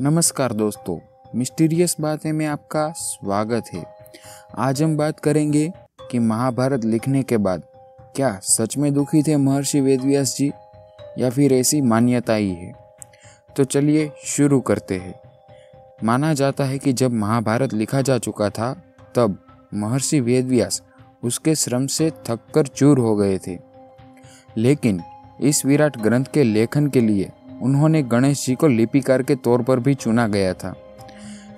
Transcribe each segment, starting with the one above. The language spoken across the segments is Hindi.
नमस्कार दोस्तों, मिस्टीरियस बातें में आपका स्वागत है। आज हम बात करेंगे कि महाभारत लिखने के बाद क्या सच में दुखी थे महर्षि वेदव्यास जी या फिर ऐसी मान्यता ही है। तो चलिए शुरू करते हैं। माना जाता है कि जब महाभारत लिखा जा चुका था तब महर्षि वेदव्यास उसके श्रम से थककर चूर हो गए थे, लेकिन इस विराट ग्रंथ के लेखन के लिए उन्होंने गणेश जी को लिपिकार के तौर पर भी चुना गया था।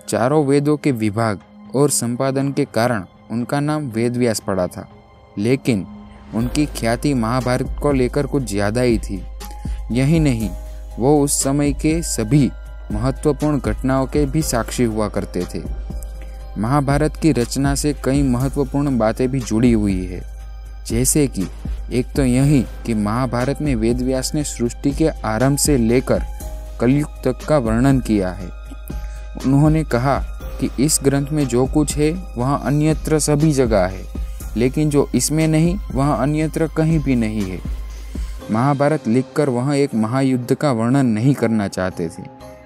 चारों वेदों के विभाग और संपादन के कारण उनका नाम वेदव्यास पड़ा था, लेकिन उनकी ख्याति महाभारत को लेकर कुछ ज़्यादा ही थी। यही नहीं, वो उस समय के सभी महत्वपूर्ण घटनाओं के भी साक्षी हुआ करते थे। महाभारत की रचना से कई महत्वपूर्ण बातें भी जुड़ी हुई है, जैसे कि एक तो यही कि महाभारत में वेदव्यास ने सृष्टि के आरंभ से लेकर कलयुग तक का वर्णन किया है। उन्होंने कहा कि इस ग्रंथ में जो कुछ है वह अन्यत्र सभी जगह है, लेकिन जो इसमें नहीं वह अन्यत्र कहीं भी नहीं है। महाभारत लिखकर वह एक महायुद्ध का वर्णन नहीं करना चाहते थे,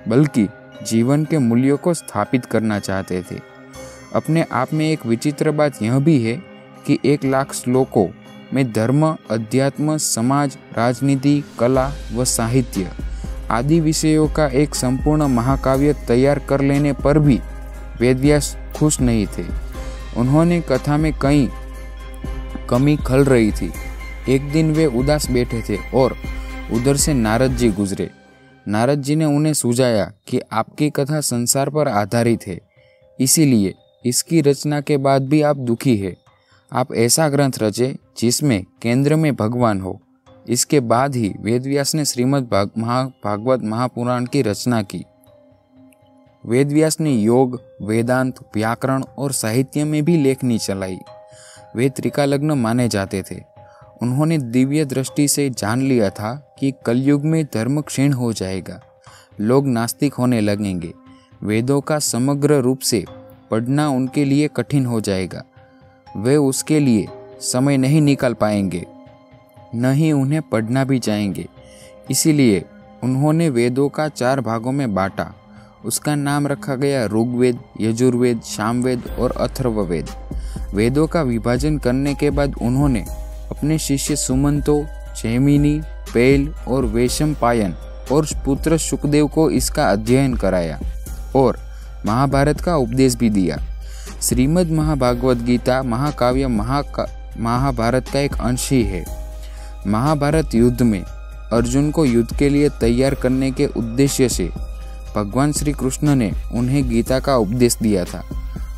बल्कि जीवन के मूल्यों को स्थापित करना चाहते थे। अपने आप में एक विचित्र बात यह भी है कि 1,00,000 श्लोकों में धर्म, अध्यात्म, समाज, राजनीति, कला व साहित्य आदि विषयों का एक संपूर्ण महाकाव्य तैयार कर लेने पर भी वेदव्यास खुश नहीं थे। उन्होंने कथा में कई कमी खल रही थी। एक दिन वे उदास बैठे थे और उधर से नारद जी गुजरे। नारद जी ने उन्हें सुझाया कि आपकी कथा संसार पर आधारित है, इसीलिए इसकी रचना के बाद भी आप दुखी है। आप ऐसा ग्रंथ रचे जिसमें केंद्र में भगवान हो। इसके बाद ही वेदव्यास ने श्रीमद् भागवत महापुराण की रचना की। वेदव्यास ने योग, वेदांत, व्याकरण और साहित्य में भी लेखनी चलाई। वे त्रिकालज्ञ माने जाते थे। उन्होंने दिव्य दृष्टि से जान लिया था कि कलयुग में धर्म क्षीण हो जाएगा, लोग नास्तिक होने लगेंगे, वेदों का समग्र रूप से पढ़ना उनके लिए कठिन हो जाएगा, वे उसके लिए समय नहीं निकाल पाएंगे, न ही उन्हें पढ़ना भी चाहेंगे। इसीलिए उन्होंने वेदों का 4 भागों में बांटा। उसका नाम रखा गया ऋग्वेद, यजुर्वेद, सामवेद और अथर्ववेद। वेदों का विभाजन करने के बाद उन्होंने अपने शिष्य सुमंतो, जैमिनी, पैल और वैशंपायन और पुत्र शुकदेव को इसका अध्ययन कराया और महाभारत का उपदेश भी दिया। श्रीमद् महाभागवत गीता महाकाव्य महाभारत का एक अंश ही है। महाभारत युद्ध में अर्जुन को युद्ध के लिए तैयार करने के उद्देश्य से भगवान श्री कृष्ण ने उन्हें गीता का उपदेश दिया था।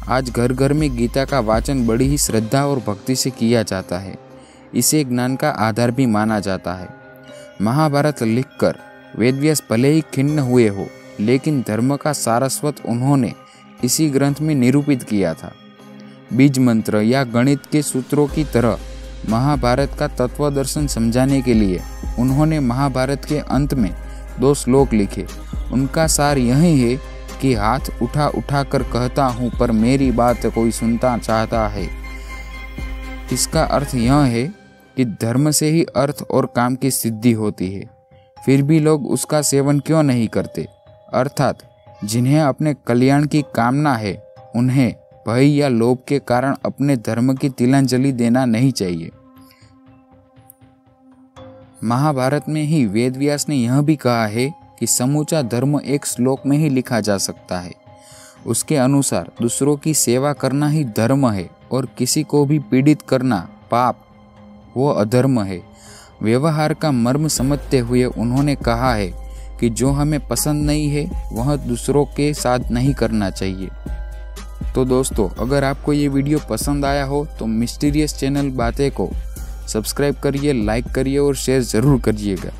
आज घर घर में गीता का वाचन बड़ी ही श्रद्धा और भक्ति से किया जाता है। इसे ज्ञान का आधार भी माना जाता है। महाभारत लिखकर वेदव्यास भले ही खिन्न हुए हो, लेकिन धर्म का सारस्वत उन्होंने इसी ग्रंथ में निरूपित किया था। बीज मंत्र या गणित के सूत्रों की तरह महाभारत का तत्व दर्शन समझाने के लिए उन्होंने महाभारत के अंत में 2 श्लोक लिखे। उनका सार यही है कि हाथ उठा उठा कर कहता हूँ, पर मेरी बात कोई सुनता चाहता है। इसका अर्थ यह है कि धर्म से ही अर्थ और काम की सिद्धि होती है, फिर भी लोग उसका सेवन क्यों नहीं करते। अर्थात जिन्हें अपने कल्याण की कामना है, उन्हें भय या लोभ के कारण अपने धर्म की तिलांजलि देना नहीं चाहिए। महाभारत में ही वेदव्यास ने यह भी कहा है कि समूचा धर्म एक श्लोक में ही लिखा जा सकता है। उसके अनुसार दूसरों की सेवा करना ही धर्म है और किसी को भी पीड़ित करना पाप, वो अधर्म है। व्यवहार का मर्म समझते हुए उन्होंने कहा है कि जो हमें पसंद नहीं है वह दूसरों के साथ नहीं करना चाहिए। तो दोस्तों, अगर आपको ये वीडियो पसंद आया हो तो मिस्टीरियस चैनल बातें को सब्सक्राइब करिए, लाइक करिए और शेयर ज़रूर करिएगा।